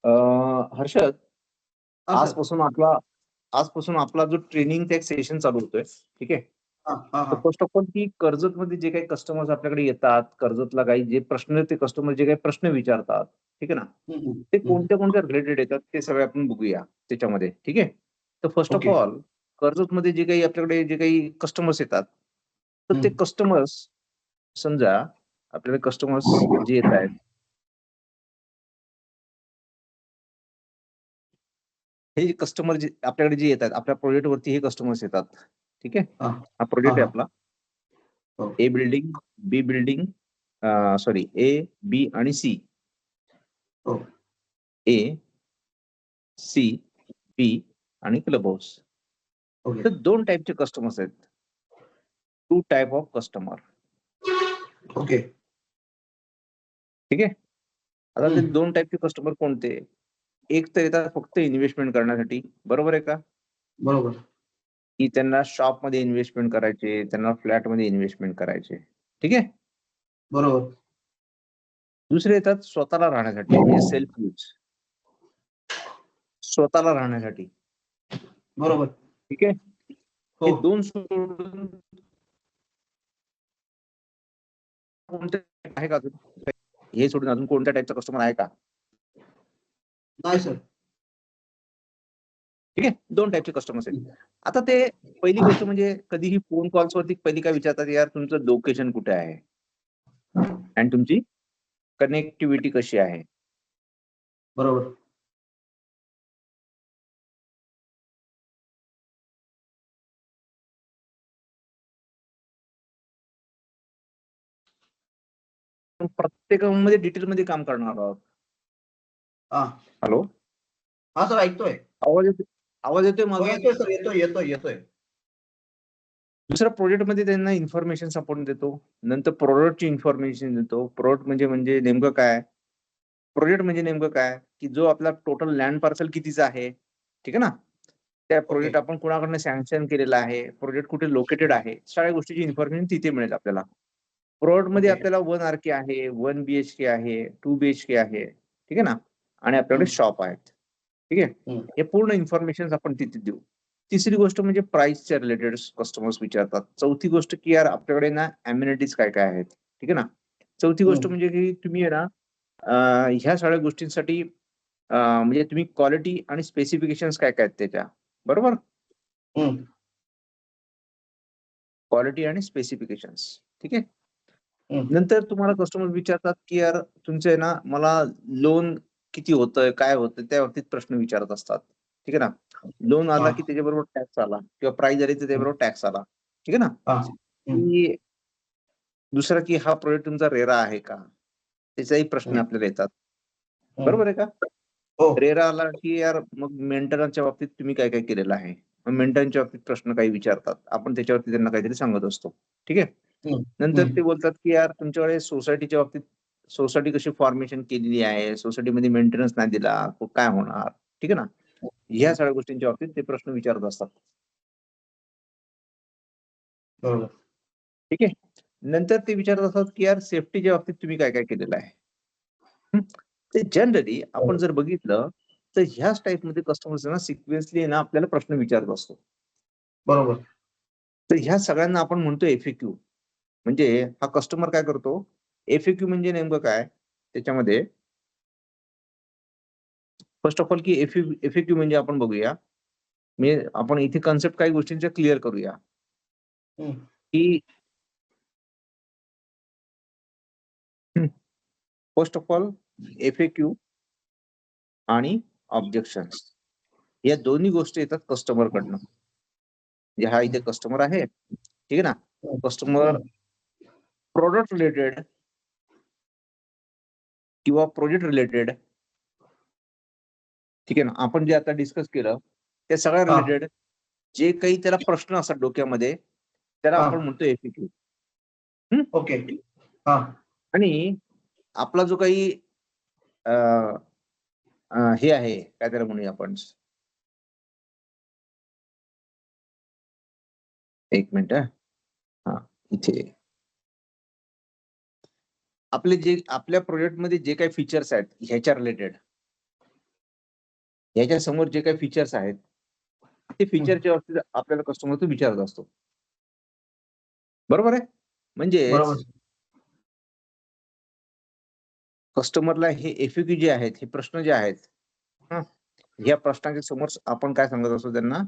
हर्षद, हा सर. आजपासून आपला जो ट्रेनिंगचा एक सेशन चालू होतोय, ठीक आहे. हा हा तर हा फर्स्ट ऑफ ऑल की कर्जतमध्ये जे काही कस्टमर्स आपल्याकडे येतात, कर्जतला काही जे प्रश्न ते कस्टमर जे काही प्रश्न विचारतात, ठीक आहे ना, ते कोणत्या रिलेटेड येतात ते सगळे आपण बघूया त्याच्यामध्ये, ठीक आहे. तर फर्स्ट ऑफ ओके. ऑल कर्जतमध्ये जे काही आपल्याकडे जे काही कस्टमर्स येतात, तर ते कस्टमर्स समजा आपल्याकडे कस्टमर्स जे येत आहेत, हे कस्टमर जे आपल्याकडे जे येतात आपल्या प्रोजेक्ट वरती हे कस्टमर्स येतात, ठीक आहे. हा हा प्रोजेक्ट आहे हा आपला हो ए बिल्डिंग, बी बिल्डिंग, सॉरी ए, बी आणि सी. हो ए, सी, बी आणि क्लब हाऊस. ओके तर 2 टाइपचे कस्टमर्स आहेत. 2 टाइप ऑफ कस्टमर. ओके. ठीक आहे. आता ते 2 टाइपचे कस्टमर कोणते? एक तर येतात फक्त इन्व्हेस्टमेंट करण्यासाठी, बरोबर आहे का? बरोबर. की त्यांना शॉपमध्ये इन्व्हेस्टमेंट करायचे, त्यांना फ्लॅटमध्ये इन्व्हेस्टमेंट करायचे. ठीक आहे. बरोबर. दुसरे येतात स्वतःला राहण्यासाठी म्हणजे सेल्फ यूज. स्वतःला राहण्यासाठी. बरोबर. ठीक आहे. हो. हे 2 सोडून कोणते आहे का अजून? हे सोडून अजून कोणत्या टाइपचा कस्टमर आहे का? नाही सर. ठीक आहे. 2 टाइपचे कस्टमर्स आहेत. आता ते पहिली गोष्ट म्हणजे कधीही फोन कॉल्सवरती पहिली काय विचारतात, "यार तुमचं लोकेशन कुठे आहे? आणि तुमची कनेक्टिव्हिटी कशी आहे?" बरोबर. प्रत्येकामध्ये डिटेलमध्ये काम करणार आहोत. हा हॅलो? हा सर, ऐकतोय. आवाज येतोय? आवाज येतोय हो, माझा? येतोय सर, येतोय येतोय येतोय. दुसऱ्या प्रोजेक्टमध्ये त्यांना इन्फॉर्मेशन आपण देतो. नंतर प्रॉडक्टची इन्फॉर्मेशन देतो. प्रॉडक्ट म्हणजे नेमकं काय? प्रोजेक्ट म्हणजे नेमकं काय? की जो आपला टोटल लँड पार्सल कितीचा आहे, ठीक आहे ना? त्या ओके. प्रोजेक्ट आपण कोणाकडून सँक्शन केलेला आहे, प्रोजेक्ट कुठे लोकेटेड आहे, सगळ्या गोष्टीची इन्फॉर्मेशन तिथे मिळेल आपल्याला. प्रोजेक्टमध्ये ओके. आपल्याला 1 आर-के आहे, 1 बी-एच-के आहे, 2 बी-एच-के आहे, ठीक आहे ना? आणि आपल्याकडे शॉप आहेत. ठीक आहे. हे पूर्ण इन्फॉर्मेशन आपण तिथे देऊ. तिसरी गोष्ट म्हणजे प्राइसच्या रिलेटेड कस्टमर्स विचारतात. चौथी गोष्ट की यार आपल्याकडे ना अमेनिटीज काय-काय आहेत, ठीक आहे ना? चौथी गोष्ट म्हणजे की तुम्ही आहे ना ह्या सगळ्या गोष्टींसाठी म्हणजे तुम्ही क्वालिटी आणि स्पेसिफिकेशन्स काय-काय आहेत त्याच्या, बरोबर? क्वालिटी आणि स्पेसिफिकेशन्स, ठीक आहे. नंतर तुम्हाला कस्टमर विचारतात की यार तुमचं आहे ना मला लोन किती होतंय, काय होतंय त्या बाबतीत प्रश्न विचारत असतात. ठीक आहे ना. लोन आला की त्याच्याबरोबर टॅक्स आला किंवा प्राइस आली तर त्याच्याबरोबर टॅक्स आला. ठीक आहे ना. की दुसरा की हा प्रोजेक्ट तुमचा रेरा आहे का? त्याचाही प्रश्न आपल्याला येतात. बरोबर आहे का? हो. रेरा आला की यार मग मेंटेनन्सच्या बाबतीत तुम्ही काय-काय केलेलं आहे? मग मेंटेनन्सच्या बाबतीत प्रश्न काही विचारतात. आपण त्याच्यावरती त्यांना काहीतरी सांगत असतो. ठीक आहे. नंतर ते बोलतात की यार तुमच्याकडे सोसायटीच्या बाबतीत सोसायटी कशी फॉर्मेशन केलेली आहे, सोसायटीमध्ये मेंटेनन्स नाही दिला, काय होणार? ठीक आहे ना. ह्या सगळ्या गोष्टींच्या बाबतीत ते प्रश्न विचारत असतात. बरोबर. ठीक आहे. नंतर ते विचारत असतात की यार सेफ्टीच्या बाबतीत तुम्ही काय-काय केलेलं आहे? हं. ते जनरली आपण जर बघितलं तर ह्याच टाइपमध्ये कस्टमर्स ना सिक्वेन्सली ना आपल्याला प्रश्न विचारत असतो. बरोबर. तर ह्या सगळ्यांना आपण म्हणतो एफ-ए-क्यू. म्हणजे हा कस्टमर काय करतो? एफ-ए-क्यू म्हणजे नेमकं काय? त्याच्यामध्ये फर्स्ट ऑफ ऑल की एफ-ए-क्यू म्हणजे आपण बघूया. म्हणजे आपण इथे कन्सेप्ट काही गोष्टींच्या क्लिअर करूया. की फर्स्ट ऑफ ऑल एफ-ए-क्यू आणि ऑब्जेक्शन्स या दोन्ही गोष्टी येतात कस्टमरकडनं. म्हणजे हा इथे कस्टमर आहे. ठीक आहे ना. कस्टमर प्रॉडक्ट रिलेटेड किंवा प्रोजेक्ट रिलेटेड ठीक आहे ना. आपण जे आता डिस्कस केलं त्या सगळ्या रिलेटेड जे काही त्याला प्रश्न असतात डोक्यामध्ये त्याला आपण म्हणतो एफ-ए-क्यू. ओके. हा. आणि आपला जो काही हे आहे काय त्याला म्हणूया आपण. एक मिनिट हां. इथे आपले जे आपल्या प्रोजेक्टमध्ये जे काही फीचर्स आहेत ह्याच्या रिलेटेड याच्या समोर जे काही फीचर्स आहेत ते फीचरच्या बाबतीत आपल्याला कस्टमर तो विचारत असतो. बरोबर आहे? म्हणजेच बरोबर. कस्टमरला हे एफएक्यू जे आहेत, हे प्रश्न जे आहेत, या प्रश्नाच्या समोर आपण काय सांगत असतो त्यांना,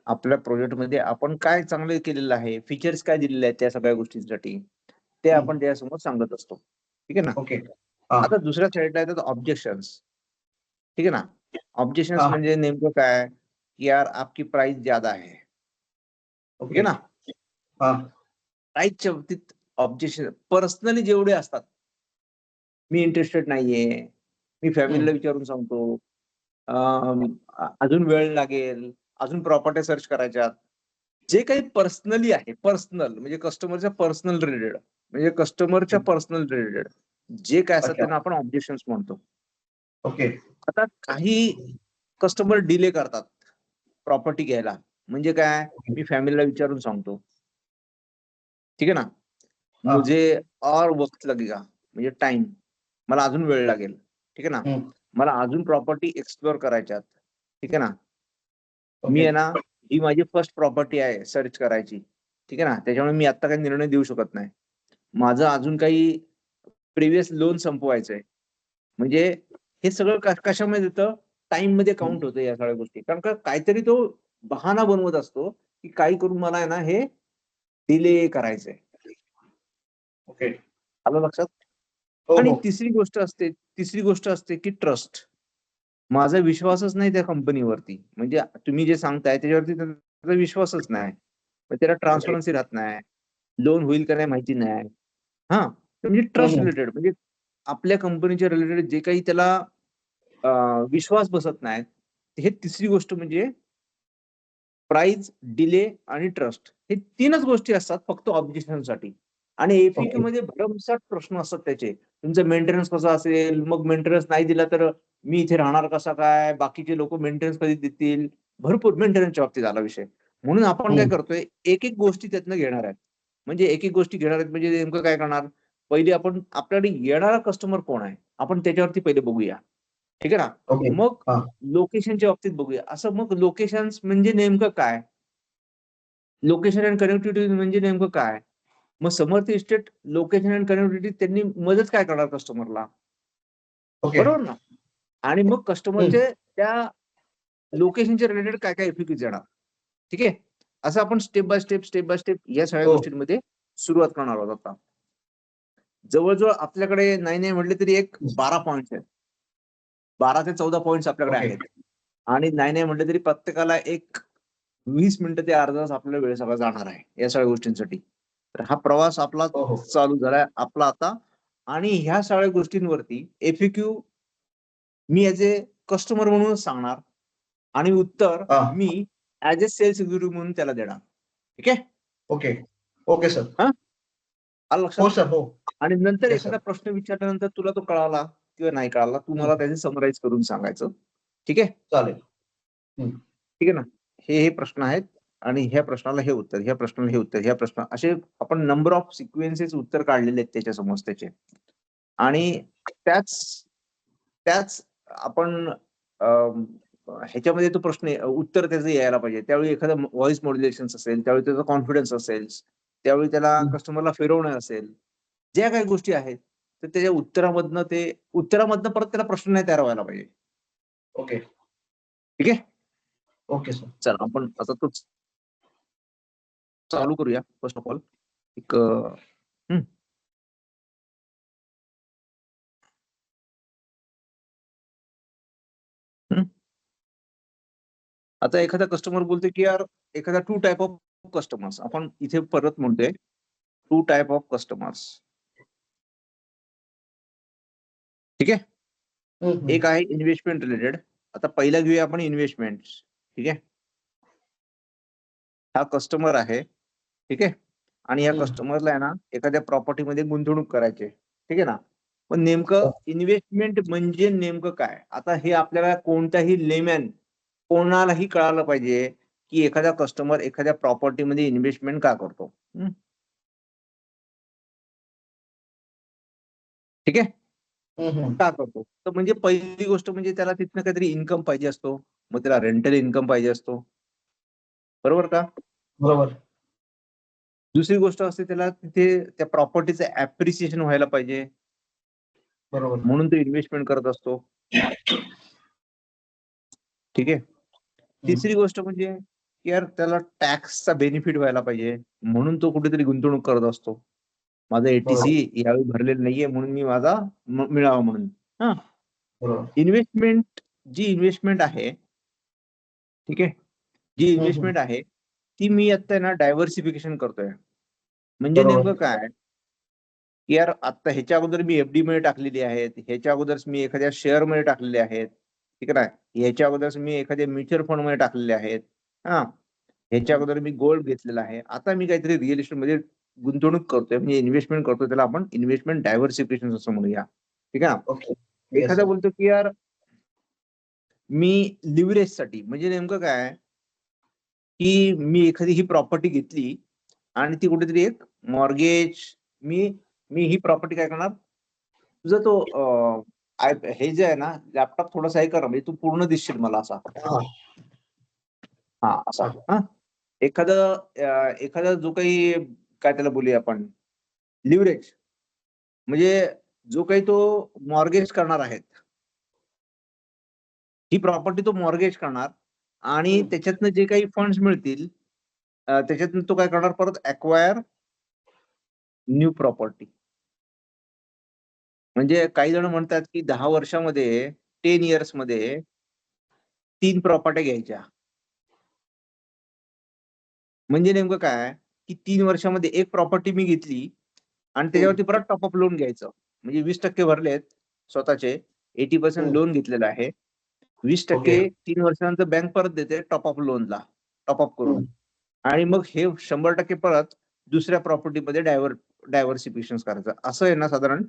आपल्या प्रोजेक्टमध्ये आपण काय चांगलं केलेलं आहे, फीचर्स काय दिलेले आहेत त्या सगळ्या गोष्टींसाठी, ते आपण त्यासमोर सांगत असतो. ठीक आहे ना? ओके. आता दुसऱ्या साईडला येतात ऑब्जेक्शन्स. ठीक आहे ना? ऑब्जेक्शन्स म्हणजे नेमकं काय, की यार आपकी प्राइस ज्यादा है. ठीक आहे ना? प्राइसच्या बाबतीत ऑब्जेक्शन पर्सनली जेवढे असतात, मी इंटरेस्टेड नाहीये, मी फॅमिलीला विचारून सांगतो, अजून वेळ लागेल, अजून प्रॉपर्टी सर्च करायच्यात. जे काही पर्सनली आहे, पर्सनल म्हणजे कस्टमरच्या पर्सनल रिलेटेड, म्हणजे कस्टमरच्या पर्सनल रिलेटेड जे काय असतात त्यांना आपण ऑब्जेक्शन्स म्हणतो. ओके. आता काही कस्टमर डिले करतात प्रॉपर्टी घ्यायला. म्हणजे काय, मी फॅमिलीला विचारून सांगतो. ठीक आहे ना? मुझे और वक्त लगेगा, म्हणजे टाइम, मला अजून वेळ लागेल. ठीक आहे ना? मला अजून प्रॉपर्टी एक्सप्लोर करायच्यात. ठीक आहे ना? मी आहे ना, ही माझी फर्स्ट प्रॉपर्टी आहे सर्च करायची. ठीक आहे ना? त्याच्यामुळे मी आता काही निर्णय देऊ शकत नाही. माझं अजून काही प्रिव्हियस लोन संपवायचंय. म्हणजे हे सगळं कशामध्ये येतं? टाईममध्ये काउंट होतं या सगळ्या गोष्टी. कारण का काहीतरी तो बहाणा बनवत असतो, की काही करून मला आहे ना हे डिले करायचंय. ओके. आलं लक्षात? आणि तिसरी गोष्ट असते की ट्रस्ट. माझा विश्वासच नाही त्या कंपनीवरती. म्हणजे तुम्ही जे सांगताय त्याच्यावरती त्याचा विश्वासच नाही. मग त्याला ट्रान्सपरन्सी राहत नाही. लोन होईल का नाही माहिती नाही. हां, म्हणजे ट्रस्ट रिलेटेड म्हणजे आपल्या कंपनीच्या रिलेटेड जे काही त्याला विश्वास बसत नाही. हे तिसरी गोष्ट म्हणजे प्राइस, डिले आणि ट्रस्ट. हे 3च गोष्टी असतात फक्त ऑब्जेक्शनसाठी. आणि एफएक्यू मध्ये भरमसाठ प्रश्न असतात त्याचे. तुमचं मेंटेनन्स कसं असेल? मग मेंटेनन्स नाही दिला तर मी इथे राहणार कसा काय? बाकीचे लोकं मेंटेनन्स कधी देतील? भरपूर मेंटेनन्सच्या बाबतीत आला विषय. म्हणून आपण काय करतोय, एक-एक गोष्टी त्यातनं घेणार आहेत. म्हणजे एक-एक गोष्टी घेणार आहेत म्हणजे नेमकं काय करणार? पहिले आपण आपल्याकडे येणारा कस्टमर कोण आहे? आपण त्याच्यावरती पहिले बघूया. ठीक आहे ना? मग लोकेशनच्या बाबतीत बघूया. असं मग लोकेशन्स म्हणजे नेमकं काय? लोकेशन अँड कनेक्टिव्हिटी म्हणजे नेमकं काय? मग समर्थ इस्टेट लोकेशन अँड कनेक्टिव्हिटी त्यांनी मदत काय करणार कस्टमरला? बरोबर ना? आणि मग कस्टमरचे त्या लोकेशनच्या रिलेटेड काय-काय एफएक्यूज येणार. ठीक आहे? असं आपण स्टेप बाय स्टेप या सगळ्या गोष्टींमध्ये सुरुवात करणार आहोत आता. जवळ-जवळ आपल्याकडे नाही म्हटले तरी एक 12 पॉइंट्स आहेत. 12 ते 14 पॉइंट्स आपल्याकडे आहेत. आणि नाही म्हटलं तरी प्रत्येकाला एक 20 मिनिटं ते अर्धा तास आपला वेळ सगळा जाणार आहे, या सगळ्या गोष्टींसाठी. तर हा प्रवास आपला चालू झालाय आपला आता. आणि ह्या सगळ्या गोष्टींवरती FAQ me as a customer म्हणूनच सांगणार आणि उत्तर मी ॲज अ सेल्स एक्झिक्युटिव्ह म्हणून त्याला देणार. ठीक आहे? Okay sir. आलं लक्षात? हो सर, हो. आणि नंतर एखादा प्रश्न विचारल्यानंतर तुला तो कळाला किंवा नाही कळाला, तू मला त्याचे समराईज करून सांगायचं. ठीक आहे? चालेल. ठीक आहे ना? हे प्रश्न आहेत आणि ह्या प्रश्नाला हे उत्तर, ह्या प्रश्नाला हे उत्तर, ह्या प्रश्न असे आपण नंबर ऑफ सिक्वेन्सेस उत्तर काढलेले आहेत त्याच्या समोर. आणि त्याच त्याच आपण ह्याच्यामध्ये तो प्रश्न उत्तर त्याचं यायला पाहिजे. त्यावेळी एखादं व्हॉइस मॉड्युलेशन्स असेल, त्यावेळी त्याचा कॉन्फिडन्स असेल, त्यावेळी त्याला कस्टमरला फिरवणं असेल, ज्या काही गोष्टी आहेत, तर त्याच्या उत्तरामधनं परत त्याला प्रश्न नाही तयार व्हायला पाहिजे. ओके. ठीक आहे? Okay sir. चला आपण आता तोच चालू करूया फर्स्ट ऑफ ऑल. एक आता एखादा कस्टमर बोलतोय, की यार एखादा 2 टाइप ऑफ कस्टमर्स आपण इथे परत म्हणतोय 2 टाइप ऑफ कस्टमर्स. ठीक आहे? एक आहे इन्व्हेस्टमेंट रिलेटेड. आता पहिला घेऊया आपण इन्व्हेस्टमेंट्स. ठीक आहे? हा कस्टमर आहे. ठीक आहे? आणि या कस्टमरला आहे ना एखाद्या प्रॉपर्टीमध्ये गुंतवणूक करायची आहे. ठीक आहे ना? पण नेमकं इन्व्हेस्टमेंट म्हणजे नेमकं काय? आता हे आपल्याला कोणताही लेमॅन कोणालाही कळालं पाहिजे, की एखादा कस्टमर एखाद्या प्रॉपर्टीमध्ये इन्व्हेस्टमेंट का करतो? ठीक आहे? का करतो? तर म्हणजे पहिली गोष्ट म्हणजे त्याला तिथनं काहीतरी इन्कम पाहिजे असतो. मग त्याला रेंटल इन्कम पाहिजे असतो. बरोबर का? बरोबर. दुसरी गोष्ट असते त्याला तिथे त्या प्रॉपर्टीचं ऍप्रिसिएशन व्हायला पाहिजे. बरोबर. म्हणून तो इन्व्हेस्टमेंट करत असतो. ठीक आहे. तिसरी गोष्ट म्हणजे यार त्याला टॅक्सचा बेनिफिट व्हायला पाहिजे. म्हणून तो कुठेतरी गुंतवणूक करत असतो. माझं एटीसी बरोबर. यावेळी भरलेलं नाहीये म्हणून मी माझा मिळावा म्हणून. हा. बरोबर. जी इन्व्हेस्टमेंट आहे, ठीक आहे, जी इन्व्हेस्टमेंट आहे ती मी आता ना डायव्हर्सिफिकेशन करतोय. म्हणजे नेमकं बरोबर. काय, की यार आता ह्याच्या अगोदर मी एफडी मध्ये टाकलेली आहेत, ह्याच्या अगोदर मी एखाद्या शेअर मध्ये टाकलेले आहेत, ठीक आहे ना, ह्याच्या अगोदर मी एखाद्या म्युच्युअल फंड मध्ये टाकलेले आहेत. हा. ह्याच्या अगोदर मी गोल्ड घेतलेला आहे. आता मी काहीतरी रिअल इस्टेट मध्ये गुंतवणूक करतोय, म्हणजे इन्व्हेस्टमेंट करतोय. त्याला आपण इन्व्हेस्टमेंट डायव्हर्सिफिकेशन असं म्हणूया. ठीक आहे ना. ओके. येस एखादा सर. बोलतो की यार मी लिव्हरेजसाठी, म्हणजे नेमकं काय, की मी एखादी ही प्रॉपर्टी घेतली आणि ती कुठेतरी एक मॉर्गेज, मी मी ही प्रॉपर्टी काय करणार, तुझा तो हे जे आहे ना, लॅपटॉप थोडासा हे कर, म्हणजे तू पूर्ण दिसशील मला असा. हा. हा, असा. हा. एखादा जो काही, काय त्याला बोलूया आपण, लिव्हरेज, म्हणजे जो काही तो मॉर्गेज करणार आहेत, ही प्रॉपर्टी तो मॉर्गेज करणार आणि त्याच्यातनं जे काही फंड्स मिळतील, त्याच्यातून तो काय करणार, परत अक्वायर न्यू प्रॉपर्टी. म्हणजे काही जण म्हणतात की 10 वर्षामध्ये, 10 इयर्स मध्ये 3 प्रॉपर्ट्या घ्यायच्या. म्हणजे नेमकं काय, की 3 वर्षामध्ये एक प्रॉपर्टी मी घेतली आणि त्याच्यावरती परत टॉपअप लोन घ्यायचं. म्हणजे 20% भरलेत स्वतःचे, 80% लोन घेतलेलं आहे. 20% ओके. 3 वर्षानंतर बँक परत देते टॉपअप लोनला, टॉपअप करून. आणि मग हे 100% परत दुसऱ्या प्रॉपर्टीमध्ये डायव्हर्सिफिकेशन करायचं. असं आहे ना, साधारण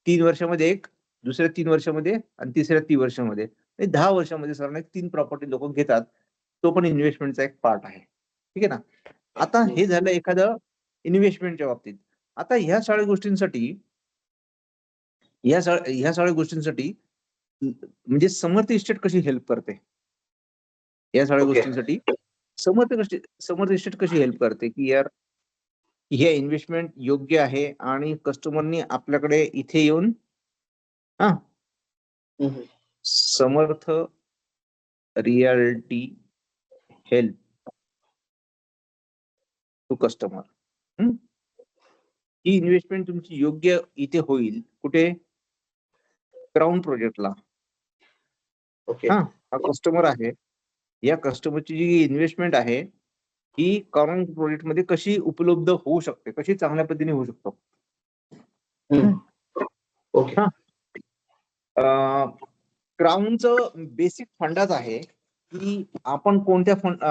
3 वर्षामध्ये एक, दुसऱ्या 3 वर्षामध्ये आणि तिसऱ्या 3 वर्षामध्ये, 10 वर्षामध्ये साधारण एक 3 प्रॉपर्टी लोक घेतात. तो पण इन्व्हेस्टमेंटचा एक पार्ट आहे. ठीक आहे ना. आता हे झालं एखादं इन्व्हेस्टमेंटच्या बाबतीत. आता ह्या सगळ्या गोष्टींसाठी म्हणजे समर्थ इस्टेट कशी हेल्प करते, या सगळ्या ओके. गोष्टींसाठी समर्थ इस्टेट कशी हेल्प करते, की यार हे इन्व्हेस्टमेंट योग्य आहे आणि कस्टमरनी आपल्याकडे इथे येऊन, हा, Samarth reality help to customer. ही इन्व्हेस्टमेंट तुमची योग्य इथे होईल, कुठे, क्राऊन प्रोजेक्टला. ओके. हा. हा कस्टमर आहे, या कस्टमरची जी इन्व्हेस्टमेंट आहे ही क्राऊन प्रोजेक्ट मध्ये कशी उपलब्ध होऊ शकते, कशी चांगल्या पद्धतीने होऊ शकतो. ओके. हा. क्राऊनचं बेसिक फंडाच आहे की आपण कोणत्या फंड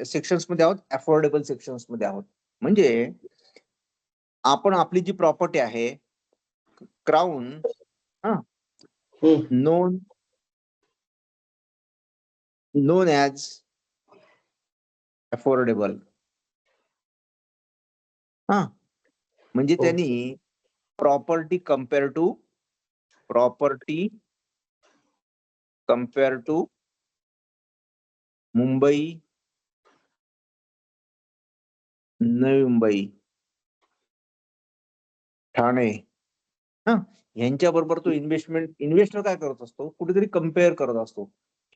सेक्शन्स मध्ये आहोत, अफोर्डेबल सेक्शन्स मध्ये आहोत. म्हणजे आपण आपली जी प्रॉपर्टी आहे, क्राऊन, हा, नोन ॲज अफोर्डेबल. हा. म्हणजे त्यांनी property compare to Mumbai, Navi Mumbai, Thane, हा, यांच्याबरोबर तो इन्व्हेस्टर काय करत असतो, कुठेतरी कम्पेअर करत असतो,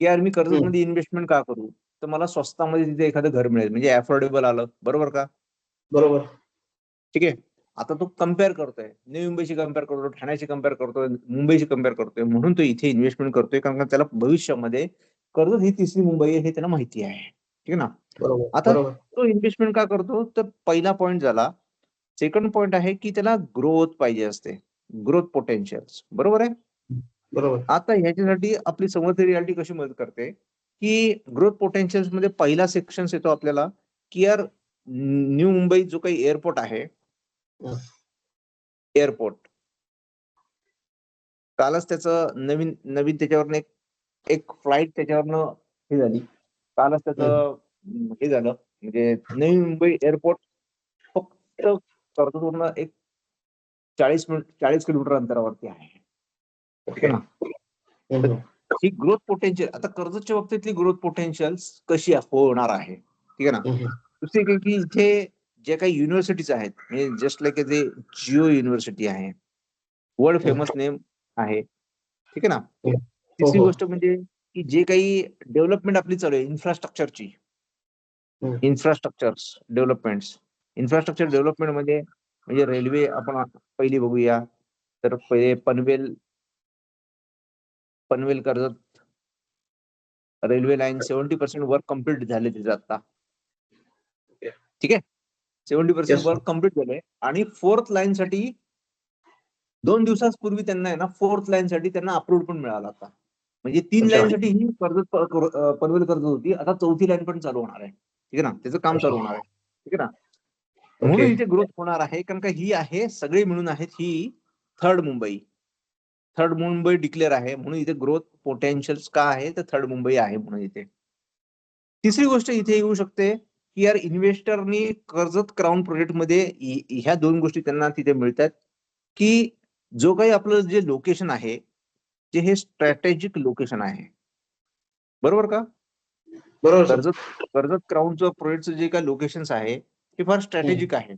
की यार मी कर्जतमध्ये इन्व्हेस्टमेंट का करू, तर मला स्वस्तामध्ये तिथे एखादं घर मिळेल, म्हणजे अफोर्डेबल आलं. बरोबर का? बरोबर. ठीक आहे. आता तो कम्पेअर करतोय, नवी मुंबईशी कम्पेअर करतो, ठाण्याशी कम्पेअर करतोय, मुंबईशी कम्पेअर करतोय, म्हणून तो इथे इन्व्हेस्टमेंट करतोय, कारण का त्याला भविष्यामध्ये कर्जत ही तिसरी मुंबई आहे हे त्याला माहिती आहे. ठीक आहे ना. बरोबर. आता बरोबर. तो इन्व्हेस्टमेंट का करतो, तर पहिला पॉईंट झाला. सेकंड पॉईंट आहे की त्याला ग्रोथ पाहिजे असते, ग्रोथ पोटेन्शियल. बरोबर आहे. बरोबर. आता ह्याच्यासाठी आपली समर्थ रियालिटी कशी मदत करते, की ग्रोथ पोटेन्शियल मध्ये पहिला सेक्शन येतो आपल्याला, की यार न्यू मुंबई जो काही एअरपोर्ट आहे, एअरपोर्ट कालच त्याचं नवीन नवीन त्याच्यावरनं एक एक फ्लाईट त्याच्यावरनं हे झाली. कालच त्याचं हे झालं, म्हणजे नवी मुंबई एअरपोर्ट फक्त कर्जतवरनं एक 40 किलोमीटर अंतरावरती आहे. ठीक आहे ना. ही ग्रोथ पोटेन्शियल, आता कर्जतच्या बाबतीतली ग्रोथ पोटेन्शियल कशी होणार आहे, ठीक आहे ना. दुसरी काही की इथे जे काही युनिव्हर्सिटीज आहेत, म्हणजे जस्ट लाईक जे जिओ युनिव्हर्सिटी आहे, वर्ल्ड फेमस नेम आहे, ठीक आहे ना. तिसरी गोष्ट म्हणजे की जे काही डेव्हलपमेंट आपली चालू आहे इन्फ्रास्ट्रक्चरची, इन्फ्रास्ट्रक्चर डेव्हलपमेंट मध्ये म्हणजे रेल्वे आपण पहिली बघूया तर पहिले Panvel Karjat railway line 70% work complete झाले तिथे आता, ठीक आहे. 70% वर्क कम्प्लीट झालंय आणि 4th लाईन साठी 2 दिवसापूर्वी त्यांना आहे ना 4th लाईन साठी त्यांना अप्रूव्हल पण मिळाला आता. म्हणजे 3 लाईन साठी ही कर्जत पनवेल कर्जत होती, आता 4थी लाईन पण चालू होणार आहे, ठीक आहे ना. त्याचं काम चालू होणार आहे, ठीक आहे ना. म्हणून इथे ग्रोथ होणार आहे, कारण का ही आहे सगळे मिळून आहेत, ही थर्ड मुंबई डिक्लेअर आहे, म्हणून इथे ग्रोथ पोटेन्शियल का आहे तर थर्ड मुंबई आहे म्हणून इथे. तिसरी गोष्ट इथे येऊ शकते की यार इन्व्हेस्टरनी कर्जत क्राऊन प्रोजेक्ट मध्ये ह्या 2 गोष्टी त्यांना तिथे मिळतात की जो काही आपलं जे लोकेशन आहे जे हे स्ट्रॅटेजिक लोकेशन आहे, बरोबर का. बरोबर. कर्जत क्राऊनचं प्रोजेक्टचं जे काही लोकेशन आहे ते फार स्ट्रॅटेजिक आहे.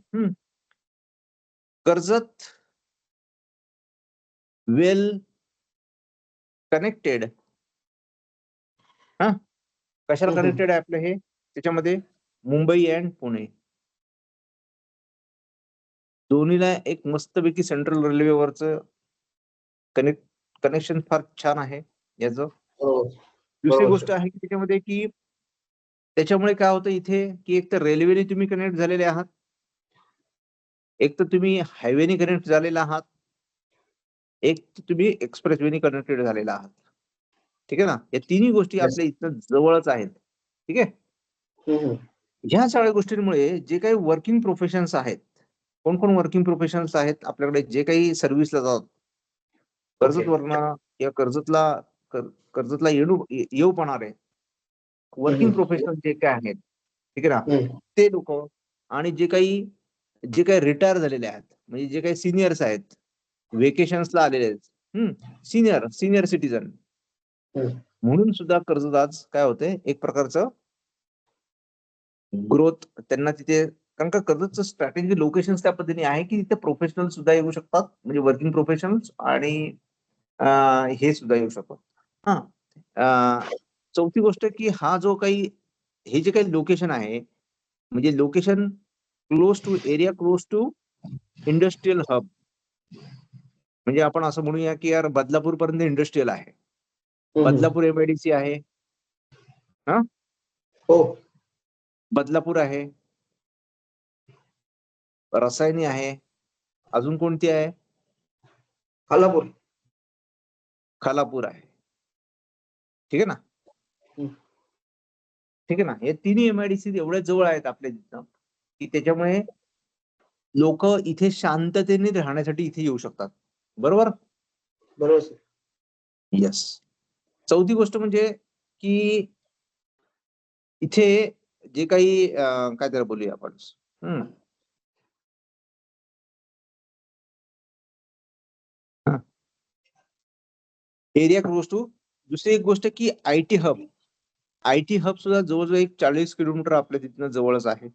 कर्जत वेल कनेक्टेड, कशाला कनेक्टेड आहे आपलं हे, त्याच्यामध्ये मुंबई अँड पुणे दोन्हीला एक मस्तपैकी सेंट्रल रेल्वेवरचं कनेक्शन फार छान आहे याचं. दुसरी गोष्ट आहे की त्याच्यामध्ये की त्याच्यामुळे काय होतं इथे की एक तर रेल्वेने तुम्ही कनेक्ट झालेले आहात, एक तर तुम्ही हायवेने कनेक्ट झालेला आहात, एक तर तुम्ही एक्सप्रेसवेने कनेक्टेड झालेला आहात, ठीक आहे ना. या तिन्ही गोष्टी आपल्या इथं जवळच आहेत, ठीक आहे. ह्या सगळ्या गोष्टींमुळे जे काही वर्किंग प्रोफेशन्स आहेत, कोण कोण वर्किंग प्रोफेशन्स आहेत आपल्याकडे जे काही सर्व्हिसला जातात कर्जतवरनं या कर्जतला येऊ पाहणारे वर्किंग प्रोफेशनल जे काय आहेत, ठीक आहे ना, ते लोक आणि जे काही रिटायर झालेले आहेत, म्हणजे जे काही सिनियर्स आहेत, वेकेशन्सला आलेले आहेत, सिनियर सिटीजन, म्हणून सुद्धा कर्जत आज काय होते एक प्रकारचं ग्रोथ त्यांना तिथे, कारण का कर्जतचं स्ट्रॅटेजी लोकेशन त्या पद्धतीने आहे की तिथे प्रोफेशनल सुद्धा येऊ शकतात, म्हणजे वर्किंग प्रोफेशनल्स आणि हे सुद्धा येऊ शकतात. चौथी गोष्ट की हा जो काही हे जे काही लोकेशन आहे, म्हणजे location close to industrial hub, म्हणजे आपण असं म्हणूया की यार बदलापूर पर्यंत इंडस्ट्रियल आहे, बदलापूर एमआयडीसी आहे, बदलापूर आहे, रसायनी आहे, अजून कोणती आहे, खालापूर आहे, ठीक आहे ना. ठीक आहे ना. हे तिन्ही एमआयडीसी एवढ्या जवळ आहेत आपल्या तिथं की त्याच्यामुळे लोक इथे शांततेने राहण्यासाठी इथे येऊ शकतात, बरोबर. येस. चौथी गोष्ट म्हणजे की इथे जे काही काय त्याला बोलूया आपण, एरिया क्लोज टू. दुसरी एक गोष्ट की आयटी हब सुद्धा जवळजवळ एक 40 किलोमीटर आपल्या तिथनं जवळच आहे.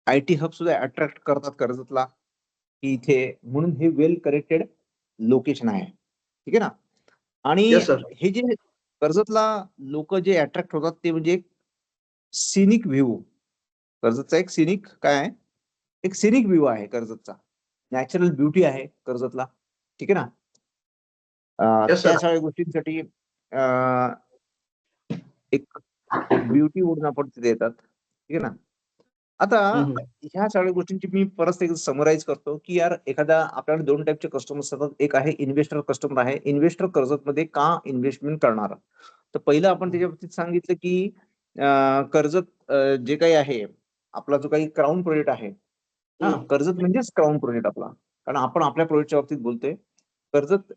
आयटी हब सुद्धा अट्रॅक्ट करतात कर्जतला की इथे, म्हणून हे वेल कनेक्टेड लोकेशन आहे, ठीक आहे ना. आणि हे जे कर्जतला लोक जे अट्रॅक्ट होतात ते म्हणजे एक सिनिक व्ह्यू, कर्जतचा एक सिनिक काय आहे, एक सिनिक व्ह्यू आहे कर्जतचा, नॅचरल ब्युटी आहे कर्जतला, ठीक आहे ना. त्या सगळ्या गोष्टींसाठी एक ब्युटी म्हणून आपण तिथे येतात, ठीक आहे ना. आता ह्या सगळ्या गोष्टींची मी परत एक समराईज करतो की यार एखादा आपल्याकडे 2 टाईपचे कस्टमर्स असतात, एक आहे इन्व्हेस्टर कस्टमर आहे, इन्व्हेस्टर कर्जतमध्ये का इन्व्हेस्टमेंट करणार. तर पहिलं आपण त्याच्या बाबतीत सांगितलं की कर्जत जे काही आहे आपला जो काही क्राऊन प्रोजेक्ट आहे, कर्जत म्हणजेच क्राऊन प्रोजेक्ट आपला, कारण आपण आपल्या प्रोजेक्टच्या बाबतीत बोलतोय. Karjat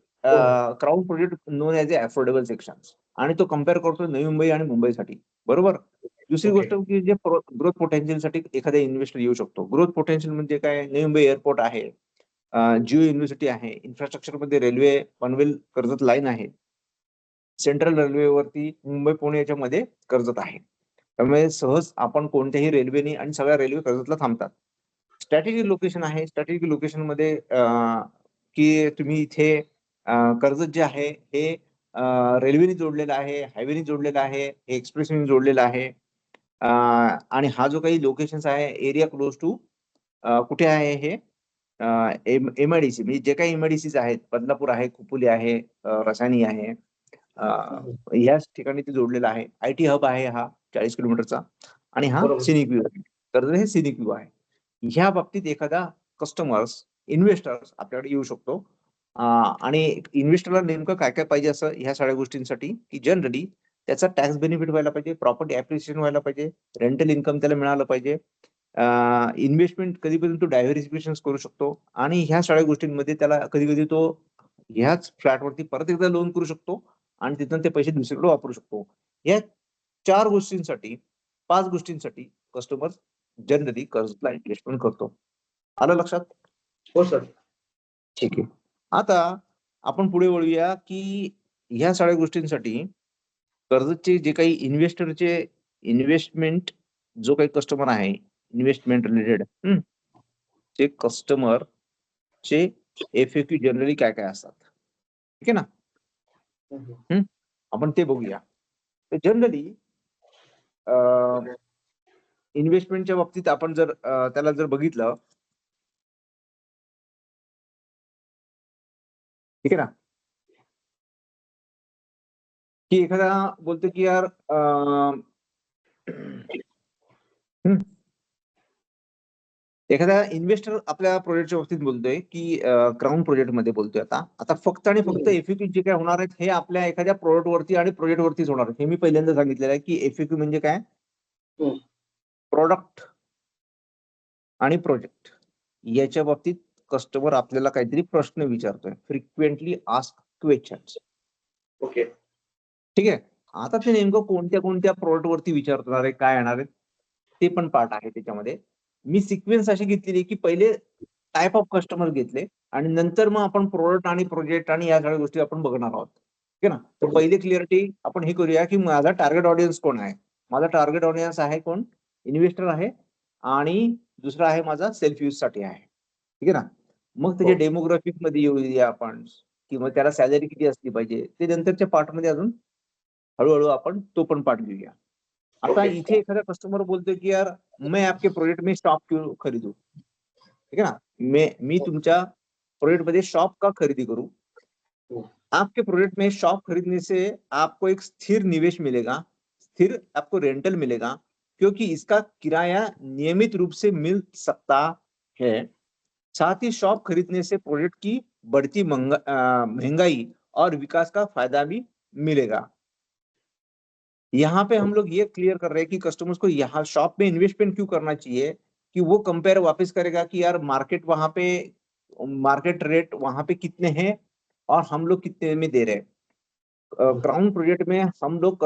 crown project non as affordable section, आणि तो कम्पेअर करतो नवी मुंबई आणि मुंबईसाठी, बरोबर. दुसरी गोष्ट की जे ग्रोथ पोटेन्शियल साठी एखादा इन्व्हेस्टर येऊ शकतो. ग्रोथ पोटेन्शियल म्हणजे काय, नवी मुंबई एअरपोर्ट आहे, जिओ युनिव्हर्सिटी आहे, इन्फ्रास्ट्रक्चर मध्ये रेल्वे पनवेल कर्जत लाईन आहे, सेंट्रल रेल्वेवरती मुंबई पुणे याच्यामध्ये कर्जत आहे. त्यामुळे सहज आपण कोणत्याही रेल्वेने आणि सगळ्या रेल्वे कर्जतला थांबतात. स्ट्रॅटेजिक लोकेशन आहे. स्ट्रॅटेजिक लोकेशन मध्ये की तुम्ही इथे कर्जत जे आहे हे रेल्वेने जोडलेलं आहे, हायवेने जोडलेलं आहे, हे एक्सप्रेसने जोडलेलं आहे. आणि हा जो काही लोकेशन्स आहे एरिया क्लोज टू कुठे आहे हे एमआयडीसी म्हणजे जे काही एमआयडीसीज आहेत, बदलापूर आहे, खोपोली आहे, रसायनी आहे, ह्याच ठिकाणी ते जोडलेलं आहे. आयटी हब आहे हा 40 किलोमीटरचा आणि हा बरोबर. सिनिक व्ह्यू आहे. कर्जत हे सिनिक व्ह्यू आहे. ह्या बाबतीत एखादा कस्टमर्स इन्व्हेस्टर्स आपल्याकडे येऊ शकतो. आणि इन्व्हेस्टरला नेमकं काय काय पाहिजे असं ह्या सगळ्या गोष्टींसाठी की जनरली त्याचा टॅक्स बेनिफिट व्हायला पाहिजे, प्रॉपर्टी ऍप्रिसिएशन व्हायला पाहिजे, रेंटल इन्कम त्याला मिळालं पाहिजे, इन्व्हेस्टमेंट कधीपर्यंत तो डायव्हर्सिफिकेशन करू शकतो आणि ह्या सगळ्या गोष्टींमध्ये त्याला कधी कधी तो ह्याच फ्लॅटवरती परत एकदा लोन करू शकतो आणि तिथून ते पैसे दुसरीकडे वापरू शकतो. या 4 गोष्टींसाठी 5 गोष्टींसाठी कस्टमर जनरली कर्जला इन्व्हेस्टमेंट करतो. आलं लक्षात? हो सर. ठीक आहे. आता आपण पुढे वळूया की ह्या सगळ्या गोष्टींसाठी कर्जतचे जे काही इन्व्हेस्टरचे इन्व्हेस्टमेंट जो काही कस्टमर आहे इन्व्हेस्टमेंट रिलेटेड ते कस्टमर चे एफएक्यू जनरली काय काय असतात, ठीक आहे ना? आपण ते बघूया. तर जनरली इन्व्हेस्टमेंटच्या बाबतीत आपण जर त्याला जर बघितलं, ठीक आहे ना, की एखादा बोलतो की यार एखादा इन्व्हेस्टर आपल्या प्रोजेक्टच्या बाबतीत बोलतोय की क्राऊन प्रोजेक्ट मध्ये बोलतोय आता फक्त आणि फक्त एफएक्यू जे काय होणार आहेत हे आपल्या एखाद्या प्रोडक्ट वरती आणि प्रोजेक्ट वरतीच होणार आहे. हे मी पहिल्यांदा सांगितलेलं आहे की एफएक्यू म्हणजे काय, प्रोडक्ट आणि प्रोजेक्ट याच्या बाबतीत कस्टमर आपल्याला काहीतरी प्रश्न विचारतोय, फ्रिक्वेंटली आस्क क्वेश्चन्स. ओके. ठीक आहे. आता ते नेमकं कोणत्या कोणत्या प्रोडक्ट वरती विचारणार आहे, काय येणार आहे ते पण पार्ट आहे त्याच्यामध्ये. मी सिक्वेन्स अशी घेतलेली की पहिले टाइप ऑफ कस्टमर घेतले आणि नंतर मग आपण प्रोडक्ट आणि प्रोजेक्ट आणि या सगळ्या गोष्टी आपण बघणार आहोत. ठीक आहे ना. तर पहिले क्लिअरिटी आपण हे करूया की माझा टार्गेट ऑडियन्स कोण आहे. माझा टार्गेट ऑडियन्स आहे कोण, इन्व्हेस्टर आहे आणि दुसरा आहे माझा सेल्फ यूज साठी आहे. ठीक आहे ना. मग त्याच्या डेमोग्राफिक मध्ये येऊया आपण किंवा त्याला सॅलरी किती असली पाहिजे ते नंतरच्या पार्ट मध्ये अजून हळूहळू आपण तो पण पार्ट घेऊया. आता इथे एखादा कस्टमर बोलतोय की यार मैं आपके प्रोजेक्ट में शॉप क्यों खरीदू, ठीक है ना, मी तुमच्या प्रोजेक्ट मध्ये शॉप का खरीदी करूं. आपके प्रोजेक्ट में शॉप खरीदने से आपको एक स्थिर निवेश मिलेगा, स्थिर आपको रेंटल मिलेगा क्योंकि इसका किराया नियमित रूप से मिल सकता है. साथ ही शॉप खरीदने से प्रोजेक्ट की बढ़ती महंगाई और विकास का फायदा भी मिलेगा. यहाँ पे हम लोग ये क्लियर कर रहे हैं कि कस्टमर्स को यहाँ शॉप में इन्वेस्टमेंट क्यों करना चाहिए कि वो कंपेयर वापस करेगा कि यार मार्केट रेट वहां पे कितने हैं और हम लोग कितने में दे रहे हैं. क्राउन प्रोजेक्ट में हम लोग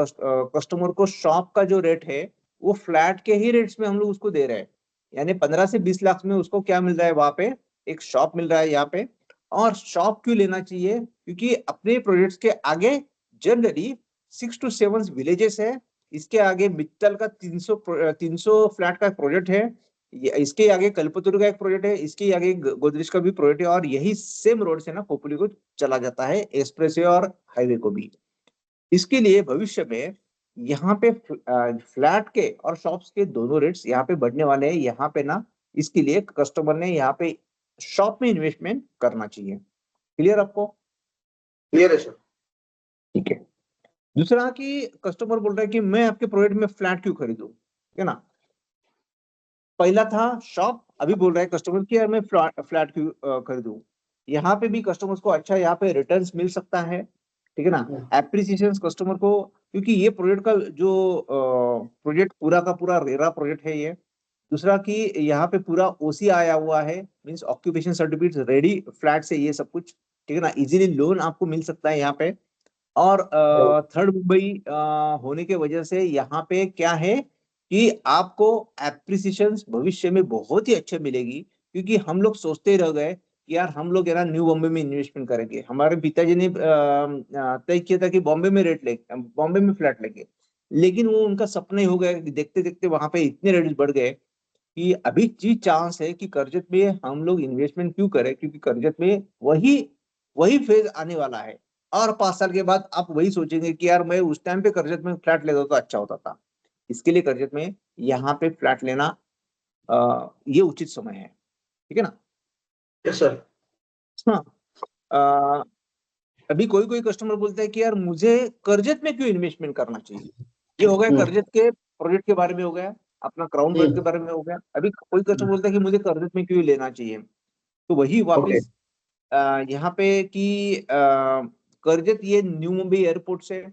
कस्टमर को शॉप का जो रेट है वो फ्लैट के ही रेट्स में हम लोग उसको दे रहे हैं. यानी 15 से 20 लाख में उसको क्या मिल रहा है, वहां पे एक शॉप मिल रहा है यहाँ पे. और शॉप क्यों लेना चाहिए, क्योंकि अपने प्रोजेक्ट्स के आगे जनरली 6 to 7 विलेजेस है. इसके आगे मित्तल का 300 फ्लैट का प्रोजेक्ट है. इसके आगे कल्पतरु का एक प्रोजेक्ट है, इसके आगे गोदरेज का भी प्रोजेक्ट है और यही सेम रोड से ना खोपोली को चला जाता है, एक्सप्रेस वे और हाईवे को भी. इसके लिए भविष्य में यहाँ पे फ्लैट के और शॉप्स के दोनों रेट्स यहाँ पे बढ़ने वाले हैं. यहाँ पे ना इसके लिए कस्टमर ने यहाँ पे शॉप में इन्वेस्टमेंट करना चाहिए. क्लियर आपको? क्लियर है सर. ठीक है. दूसरा कि कस्टमर बोल रहा है कि मैं आपके प्रोजेक्ट में फ्लैट क्यों खरीदूं, ठीक है ना. पहला था शॉप, अभी बोल रहा है कस्टमर कि यार मैं फ्लैट क्यों खरीदूं. यहाँ पे भी कस्टमर्स को अच्छा यहाँ पे रिटर्न्स मिल सकता है, ठीक है ना. एप्रिसिएशन कस्टमर को, क्योंकि ये प्रोजेक्ट का जो प्रोजेक्ट पूरा का पूरा रेरा प्रोजेक्ट है ये. दूसरा कि यहाँ पे पूरा ओसी आया हुआ है, means occupation certificate ready flat से ये सब कुछ, ठीक है ना. इजीली लोन आपको मिल सकता है यहाँ पे. और थर्ड मुंबई होने के वजह से यहाँ पे क्या है कि आपको एप्रिसिएशन भविष्य में बहुत ही अच्छे मिलेगी, क्योंकि हम लोग सोचते रह गए कि यार हम लोग है ना न्यू बॉम्बे में इन्वेस्टमेंट करेंगे। हमारे पिताजी ने तय किया था कि बॉम्बे में फ्लैट लेंगे, लेकिन वो उनका सपना ही हो गया। देखते देखते वहां पे इतने रेट्स बढ़ गए कि अभी जी चांस है कि कर्जत में हम लोग इन्वेस्टमेंट क्यों करें, क्योंकि कर्जत में वही वही फेज आने वाला है। और 5 साल के बाद आप वही सोचेंगे कि यार मैं उस टाइम पे कर्जत में फ्लैट लेता तो अच्छा होता था। इसके लिए कर्जत में यहाँ पे फ्लैट लेना ये उचित समय है, ठीक है ना। Yes sir. हाँ, अ, अभी कोई कोई कस्टमर बोलता है कि यार मुझे कर्जत में क्यों इन्वेस्टमेंट करना चाहिए। ये हो गया कर्जत के प्रोजेक्ट के बारे में, हो गया अपना क्राउन प्रोजेक्ट के बारे में, हो गया। अभी कोई कस्टमर बोलता है कि मुझे कर्जत में क्यों लेना चाहिए। तो वही ओके। वापस यहाँ पे कि कर्जत ये न्यू मुंबई एयरपोर्ट से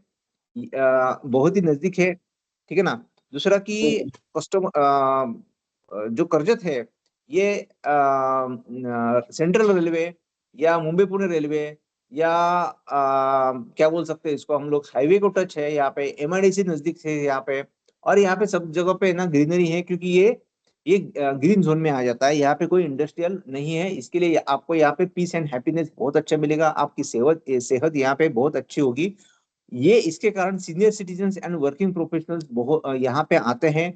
बहुत ही नजदीक है, ठीक है ना। दूसरा कि कस्टमर जो कर्जत है ये सेंट्रल रेलवे या मुंबई पुणे रेलवे या क्या बोल सकते हैं इसको हम लोग, हाईवे को टच है। यहाँ पे एमआईडीसी नजदीक है यहाँ पे, और यहाँ पे सब जगह पे ना ग्रीनरी है, क्योंकि ये ग्रीन जोन में आ जाता है। यहाँ पे कोई इंडस्ट्रियल नहीं है, इसके लिए आपको यहाँ पे पीस एंड हैप्पीनेस बहुत अच्छा मिलेगा। आपकी सेहत सेहत यहाँ पे बहुत अच्छी होगी। ये इसके कारण senior citizen end working professionals बहुत यहाँ पे आते हैं।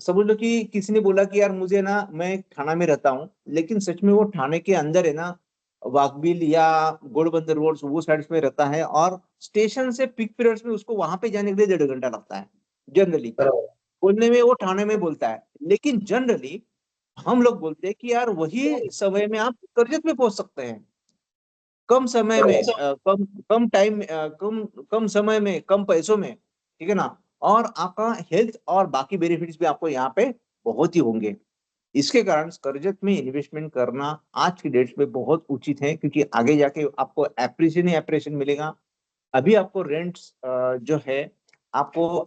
समझ लो कि किसी ने बोला कि यार मुझे ना, मैं ठाणा में रहता हूँ, लेकिन सच में वो ठाणे के अंदर है ना, वाघबिल या गोड़बंदर रोड वो साइड में रहता है, और स्टेशन से पिक पीरियड्स में उसको वहां पे जाने के लिए 1.5 घंटा लगता है जनरली। बराबर। बोलने में वो ठाणे में बोलता है, लेकिन जनरली हम लोग बोलते हैं कि यार वही समय में आप कर्जत में पहुंच सकते हैं, कम समय में, कम कम टाइम, कम कम समय में, कम पैसों में, ठीक है ना। और आपका हेल्थ और बाकी बेनिफिट्स भी आपको यहाँ पे बहुत ही होंगे। इसके कारण कर्जत में इन्वेस्टमेंट करना आज की डेट में बहुत उचित है, क्योंकि आगे जाके आपको एप्रिसिएशन ही एप्रिसिएशन मिलेगा। अभी आपको रेंट्स जो है आपको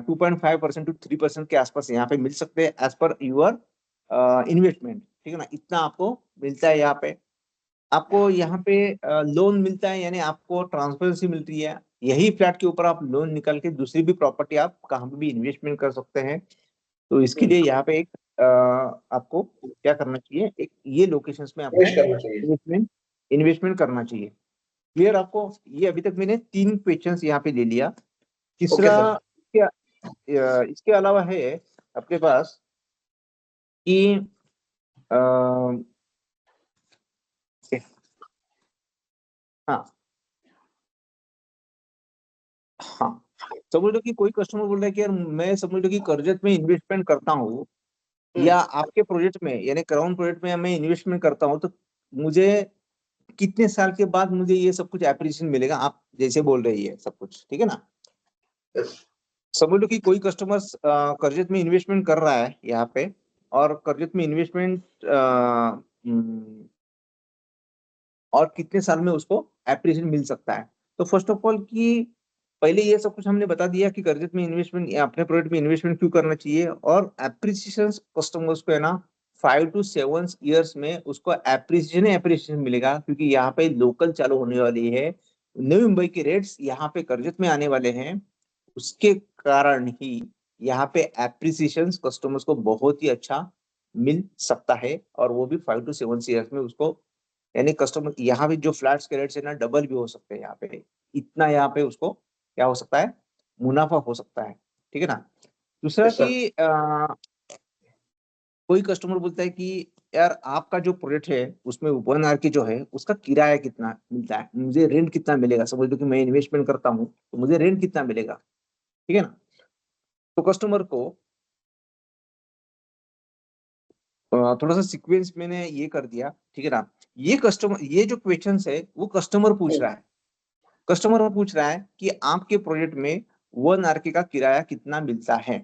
2.5% टू 3% के आसपास यहाँ पे मिल सकते हैं, एज पर यूर इन्वेस्टमेंट, ठीक है ना। इतना आपको मिलता है यहाँ पे। आपको यहाँ पे लोन मिलता है, यानी आपको ट्रांसपेरेंसी मिलती है। यही फ्लैट के ऊपर आप लोन निकाल के दूसरी भी प्रॉपर्टी आप कहाँ पे भी इन्वेस्टमेंट कर सकते हैं। तो इसके लिए यहाँ पे एक आपको क्या करना चाहिए, एक ये लोकेशंस में आपको इन्वेस्ट करना चाहिए। इन्वेस्टमेंट इन्वेस्टमेंट करना चाहिए। क्लियर आपको। ये अभी तक मैंने 3 क्वेश्चंस यहाँ पे ले लिया। ओके तीसरा सर। क्या इसके अलावा है आपके पास कि अ, हाँ हाँ, समझ लो कि कोई कस्टमर बोल रहा है कि यार मैं समझ लो कि कर्जत में इन्वेस्टमेंट करता हूँ, या आपके प्रोजेक्ट में यानी क्राउन प्रोजेक्ट में मैं इन्वेस्टमेंट करता हूँ, तो मुझे कितने साल के बाद मुझे ये सब कुछ एप्रिसिएशन मिलेगा, आप जैसे बोल रही है सब कुछ, ठीक है ना। यस। समझ लो कि कोई कस्टमर कर्जत में इन्वेस्टमेंट कर रहा है यहाँ पे, और कर्जत में इन्वेस्टमेंट और कितने साल में उसको एप्रिसिएशन मिल सकता है। तो फर्स्ट ऑफ ऑल कि पहले ये सब कुछ हमने बता दिया कि कर्जत में इन्वेस्टमेंट या अपने प्रोजेक्ट में इन्वेस्टमेंट क्यों करना चाहिए, और एप्रिसिएशन कस्टमर्स को है ना 5 to 7 years में उसको एप्रिसिएशन मिलेगा, क्योंकि यहाँ पे लोकल चालू होने वाली है। नई मुंबई के रेट्स यहाँ पे कर्जत में आने वाले हैं, उसके कारण ही यहाँ पे एप्रिसिएशन कस्टमर्स को बहुत ही अच्छा मिल सकता है, और वो भी 5 to 7 years में उसको, यानी कस्टमर यहाँ पे जो फ्लैट्स के रेट्स है ना डबल भी हो सकते हैं यहाँ पे। इतना यहाँ पे उसको क्या हो सकता है, मुनाफा हो सकता है, ठीक है ना। दूसरा यस कि सर। कोई कस्टमर बोलता है कि यार आपका जो प्रोजेक्ट है उसमें 1 आर के जो है उसका किराया कितना मिलता है, मुझे रेंट कितना मिलेगा। समझ लो कि मैं इन्वेस्टमेंट करता हूँ तो मुझे रेंट कितना मिलेगा, ठीक है ना। तो कस्टमर को थोड़ा सा सीक्वेंस मैंने ये कर दिया, ठीक है ना। ये जो क्वेश्चन है वो कस्टमर पूछ रहा है। कस्टमर में पूछ रहा है कि आपके प्रोजेक्ट में 1 आर के का किराया कितना मिलता है,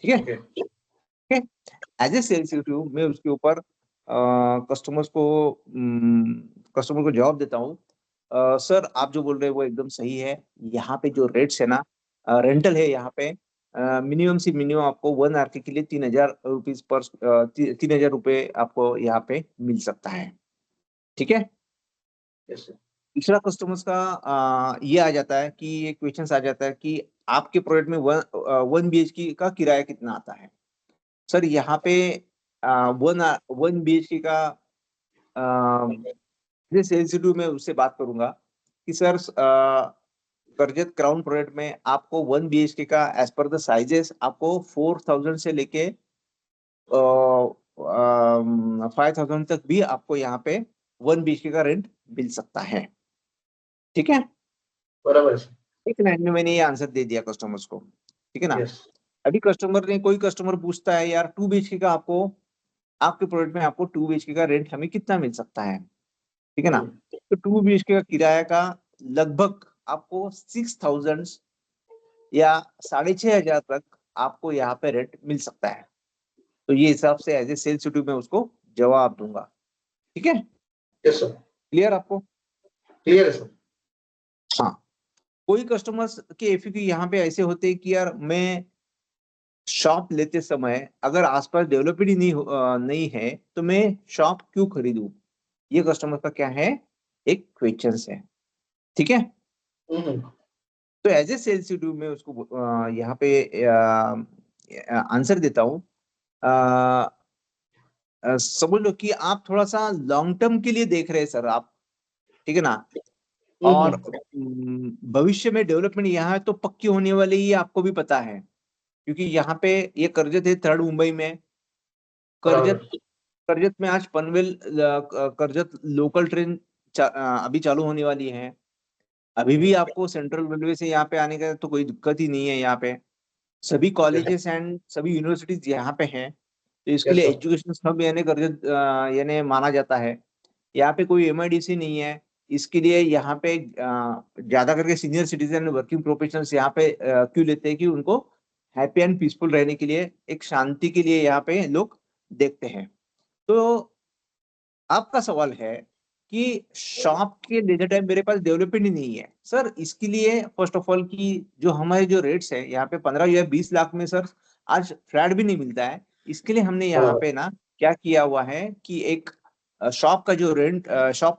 ठीक है। ओके। ठीक है, एज ए सेल्स एग्जीक्यूटिव मैं उसके ऊपर कस्टमर को जवाब देता हूँ, सर आप जो बोल रहे हैं वो एकदम सही है। यहाँ पे जो रेट्स है ना, रेंटल है यहाँ पे, मिनिमम से मिनिमम आपको 1 आर के लिए 3,000 रुपीज पर 3,000 रुपये आपको यहाँ पे मिल सकता है, ठीक है। Yes sir. दूसरा कस्टमर्स का ये आ जाता है कि ये क्वेश्चन आ जाता है कि आपके प्रोजेक्ट में 1 BHK का किराया कितना आता है। सर यहाँ पे 1 BHK का जैसे सेल्स में उससे बात करूंगा कि सर करजत क्राउन प्रोजेक्ट में आपको 1 BHK का एज पर द साइजेस आपको 4000 से लेके 5000 तक भी आपको यहाँ पे 1 BHK का रेंट मिल सकता है। ठीक है, बराबर है सर। एक लाइन में मैंने ये आंसर दे दिया कस्टमर्स को। ठीक है ना। यस। अभी कोई कस्टमर पूछता है यार 2 BHK का आपको, आपके प्रोजेक्ट में आपको 2 BHK का रेंट हमें कितना मिल सकता है। ठीक है ना। तो 2 BHK का किराया का लगभग आपको 6000 या 6500 तक आपको यहाँ पे रेंट मिल सकता है। तो ये हिसाब से एज ए सेल्स में उसको जवाब दूंगा। ठीक है, यस सर। क्लियर आपको? क्लियर है सर। हाँ, कोई कस्टमर्स के एफएक्यू यहाँ पे ऐसे होते हैं कि यार मैं शॉप लेते समय अगर आसपास डेवलपमेंट ही नहीं है तो मैं शॉप क्यों खरीदूं, ये कस्टमर का क्या है, एक क्वेश्चन है। ठीक है, हम्म। तो एज ए सेल्स में उसको यहाँ पे आंसर देता हूँ। समझ लो कि आप थोड़ा सा लॉन्ग टर्म के लिए देख रहे हैं सर आप। ठीक है ना। और भविष्य में डेवलपमेंट यहाँ है तो पक्की होने वाली ये आपको भी पता है, क्योंकि यहाँ पे ये कर्जत है 3rd मुंबई में। कर्जत बराबर। कर्जत में आज पनवेल कर्जत लोकल ट्रेन अभी चालू होने वाली है। अभी भी आपको सेंट्रल रेलवे से यहाँ पे आने का तो कोई दिक्कत ही नहीं है। यहाँ पे सभी कॉलेजेस एंड सभी यूनिवर्सिटीज यहाँ पे हैं, तो इसके यस लिए सर। एजुकेशन हब यानी कर्जत यानी माना जाता है। यहाँ पे कोई एमआईडीसी नहीं है। इसके लिए यहाँ पे ज्यादा करके सीनियर सिटीजन वर्किंग प्रोफेशनल्स यहाँ पे क्यों लेते हैं कि उनको हैप्पी एंड पीसफुल रहने के लिए, एक शांति के लिए यहाँ पे लोग देखते हैं। तो आपका सवाल है कि शॉप के लेजर टाइम मेरे पास डेवलपमेंट ही नहीं है सर। इसके लिए फर्स्ट ऑफ ऑल कि जो हमारे जो रेट्स है यहाँ पे 15 या 20 लाख में सर आज फ्लैट भी नहीं मिलता है। इसके लिए हमने यहाँ बराबर। पे ना क्या किया हुआ है कि एक शॉप का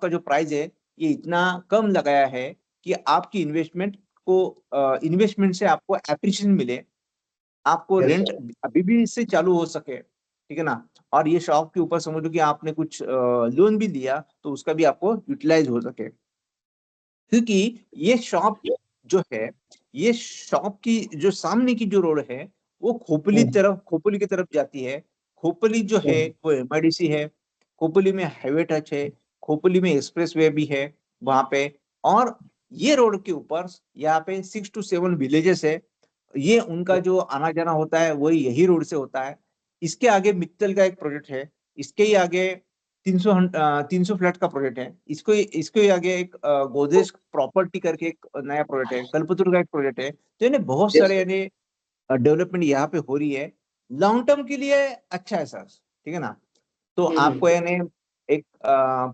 जो प्राइस है ये इतना कम लगाया है कि आपकी इन्वेस्टमेंट से आपको एप्रिसिएशन मिले, आपको यस रेंट सर। अभी भी इससे चालू हो सके। ठीक है ना। और ये शॉप के ऊपर समझ लो कि आपने कुछ लोन भी लिया तो उसका भी आपको यूटिलाइज हो सके, क्योंकि ये शॉप जो है, ये शॉप की जो सामने की जो रोड है वो खोपली की तरफ जाती है। खोपली जो है वो एमआईडीसी है। खोपली में हाईवे टच है। खोपली में एक्सप्रेस वे भी है वहां पे। और ये रोड के ऊपर यहाँ पे 6 to 7 विलेजेस है। ये उनका जो आना जाना होता है वही यही रोड से होता है। इसके आगे मित्तल का एक प्रोजेक्ट है। इसके ही आगे 300 फ्लैट का प्रोजेक्ट है। इसको इसके ही आगे एक गोदरेज प्रॉपर्टी करके एक नया प्रोजेक्ट है। कल्पतरु का एक प्रोजेक्ट है। तो यानी बहुत यस सारे सर। यानी डेवलपमेंट यहाँ पे हो रही है। लॉन्ग टर्म के लिए अच्छा है सर। ठीक है ना। तो आपको यानी एक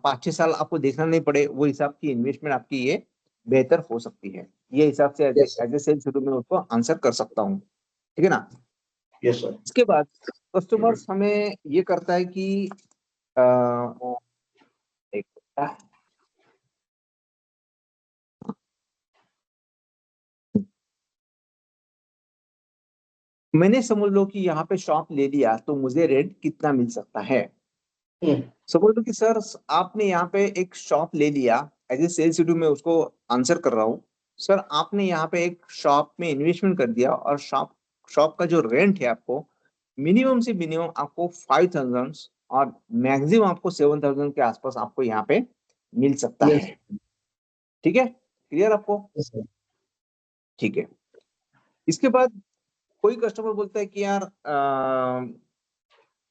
5-6 साल आपको देखना नहीं पड़े, वो हिसाब की इन्वेस्टमेंट आपकी ये बेहतर हो सकती है। ये हिसाब से एज यस सर। ए सेल्स में उसको आंसर कर सकता हूँ। ठीक है ना। Yes sir. इसके बाद कस्टमर्स हमें ये करता है कि अ, एक मैंने समझ लो कि यहाँ पे शॉप ले लिया तो मुझे रेंट कितना मिल सकता है। समझ लो कि सर आपने यहाँ पे एक शॉप ले लिया, एज ए सेल्स में उसको आंसर कर रहा हूँ। सर आपने यहाँ पे एक शॉप में इन्वेस्टमेंट कर दिया और शॉप शॉप का जो रेंट है आपको मिनिमम से मिनिमम आपको 5000 और मैक्सिमम आपको 7000 के आसपास आपको यहाँ पे मिल सकता यस। है। ठीक है, क्लियर आपको? Yes sir. ठीक है। इसके बाद कोई कस्टमर बोलता है कि यार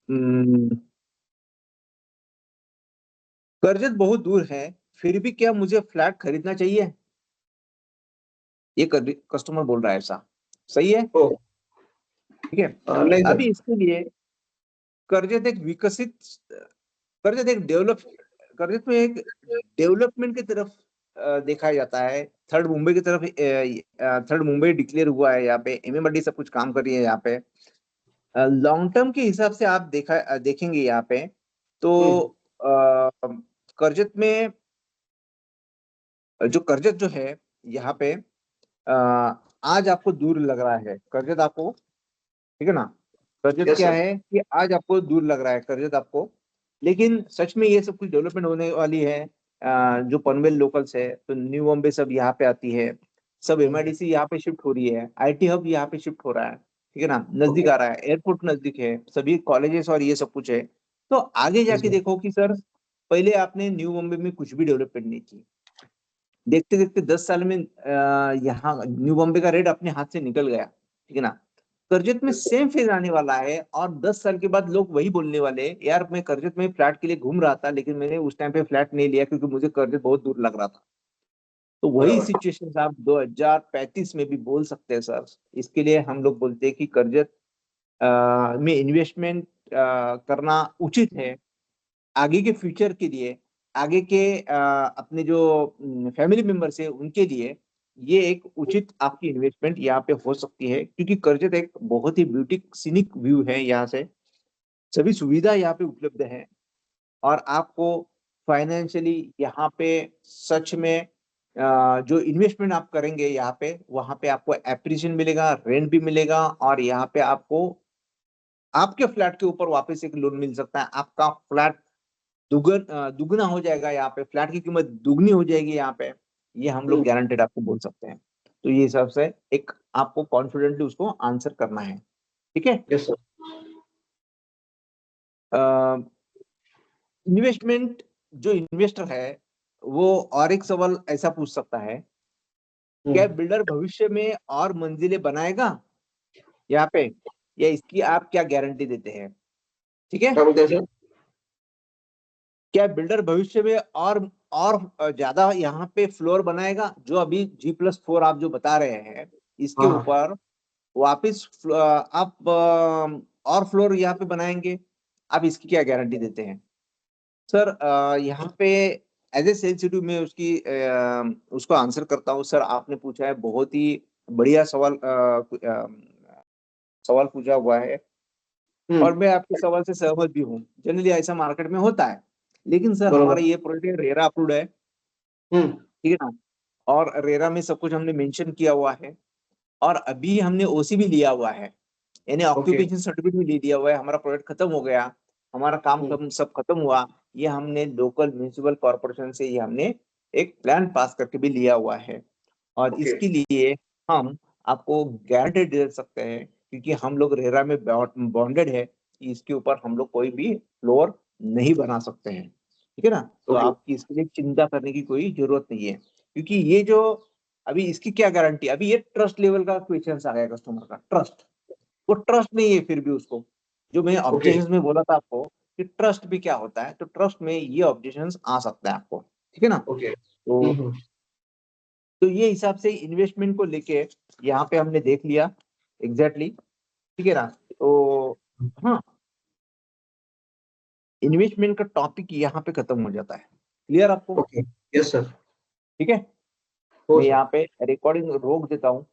हम्म, कर्जत बहुत दूर है, फिर भी क्या मुझे फ्लैट खरीदना चाहिए, ये कस्टमर बोल रहा है ऐसा। सही है। ओ। ठीक है। नहीं सर। अभी इसके लिए कर्जत एक विकसित कर्जत एक डेवलप कर्जत में एक डेवलपमेंट की तरफ देखा जाता है। 3rd मुंबई की तरफ 3rd मुंबई डिक्लेयर हुआ है। यहाँ पे एमएमआरडी सब कुछ काम कर रही है। यहाँ पे लॉन्ग टर्म के हिसाब से आप देखेंगे यहाँ पे तो अ, कर्जत में जो कर्जत जो है यहाँ पे अ, आज आपको दूर लग रहा है कर्जत आपको। ठीक है ना। कर्जत यस क्या सर। है कि आज आपको दूर लग रहा है कर्जत आपको। लेकिन सच में ये सब कुछ डेवलपमेंट होने वाली है। जो पनवेल लोकल्स है, तो न्यू बॉम्बे सब यहाँ पे आती है, सब एमआईडीसी यहाँ पे शिफ्ट हो रही है, आईटी हब यहाँ पे शिफ्ट हो रहा है, ठीक है ना, नजदीक ओके। आ रहा है, एयरपोर्ट नजदीक है, सभी कॉलेजेस और ये सब कुछ है। तो आगे यस जाके सर। देखो कि सर, पहले आपने न्यू बॉम्बे में कुछ भी डेवलपमेंट नहीं की, देखते देखते 10 साल में यहाँ न्यू बॉम्बे का रेट अपने हाथ से निकल गया, ठीक है ना। करजत में यस सर। सेम फेज आने वाला है, और 10 साल के बाद लोग वही बोलने वाले, यार मैं करजत में फ्लैट के लिए घूम रहा था, लेकिन मैंने उस टाइम पे फ्लैट नहीं लिया क्योंकि मुझे करजत बहुत दूर लग रहा था। तो वही बराबर। सिचुएशन आप 2035 में भी बोल सकते हैं सर। इसके लिए हम लोग बोलते हैं कि करजत में इन्वेस्टमेंट करना उचित है, आगे के फ्यूचर के लिए, आगे के अपने जो फैमिली मेंबर्स है उनके लिए ये एक उचित आपकी इन्वेस्टमेंट यहाँ पे हो सकती है, क्योंकि करजत एक बहुत ही ब्यूटी सीनिक व्यू है, यहाँ से सभी सुविधा यहाँ पे उपलब्ध है, और आपको फाइनेंशियली यहाँ पे सच में जो इन्वेस्टमेंट आप करेंगे यहाँ पे, वहां पे आपको एप्रिसिएशन मिलेगा, रेंट भी मिलेगा, और यहाँ पे आपको आपके फ्लैट के ऊपर वापस एक लोन मिल सकता है, आपका फ्लैट दुगना हो जाएगा, यहाँ पे फ्लैट की कीमत दुगनी हो जाएगी यहाँ पे। ये हम लोग गारंटेड आपको बोल सकते हैं। तो ये हिसाब से एक आपको कॉन्फिडेंटली उसको आंसर करना है, ठीक है। Yes sir. इन्वेस्टमेंट, जो इन्वेस्टर है वो और एक सवाल ऐसा पूछ सकता है, क्या बिल्डर भविष्य में और मंजिलें बनाएगा यहाँ पे, या इसकी आप क्या गारंटी देते हैं, ठीक है। क्या बोलते हैं सर? क्या बिल्डर भविष्य में और ज्यादा यहाँ पे फ्लोर बनाएगा, जो अभी G+4 आप जो बता रहे हैं, इसके हाँ हाँ। ऊपर वापिस आप और फ्लोर यहाँ पे बनाएंगे, आप इसकी क्या गारंटी देते हैं सर। यहाँ पे एज ए सेंसिटिव में उसको आंसर करता हूँ सर। आपने पूछा है, बहुत ही बढ़िया सवाल पूछा हुआ है, और मैं आपके सवाल से सहमत भी हूँ। जनरली ऐसा मार्केट में होता है, लेकिन सर हमारा बराबर। ये प्रोडक्ट रेरा अप्रूव्ड है, हम्म। ठीक है ना, और रेरा में सब कुछ हमने मेंशन किया हुआ है, और अभी हमने ओसी भी लिया हुआ है, यानी ओके। ऑक्यूपेशन सर्टिफिकेट भी ले लिया हुआ है। हमारा प्रोजेक्ट खत्म हो गया, हमारा काम हम्म। सब खत्म हुआ, ये हमने लोकल म्यूनिसिपल कॉर्पोरेशन से ये हमने एक प्लान पास करके भी लिया हुआ है, और ओके। इसके लिए हम आपको गारंटी दे सकते हैं, क्योंकि हम लोग रेरा में बॉन्डेड है कि इसके ऊपर हम लोग कोई भी फ्लोर नहीं बना सकते हैं, ठीक है ना। तो ओके। आपकी इसके लिए चिंता करने की कोई जरूरत नहीं है, क्योंकि ये जो अभी इसकी क्या गारंटी, अभी ये ट्रस्ट लेवल का क्वेश्चन आ गया कस्टमर का, ट्रस्ट, वो ट्रस्ट नहीं है फिर भी उसको, जो मैं ओके। ऑब्जेक्शंस में बोला था आपको कि ट्रस्ट भी क्या होता है, तो ट्रस्ट में ये ऑब्जेक्शंस आ सकता है आपको, ठीक है ना। ओके। तो ये हिसाब से इन्वेस्टमेंट को लेके यहाँ पे हमने देख लिया एग्जैक्टली, ठीक है ना। तो हाँ, इन्वेस्टमेंट का टॉपिक यहाँ पे खत्म हो जाता है, क्लियर आपको, ओके। Yes sir. ठीक है। हो मैं सर। यहाँ पे रिकॉर्डिंग रोक देता हूँ।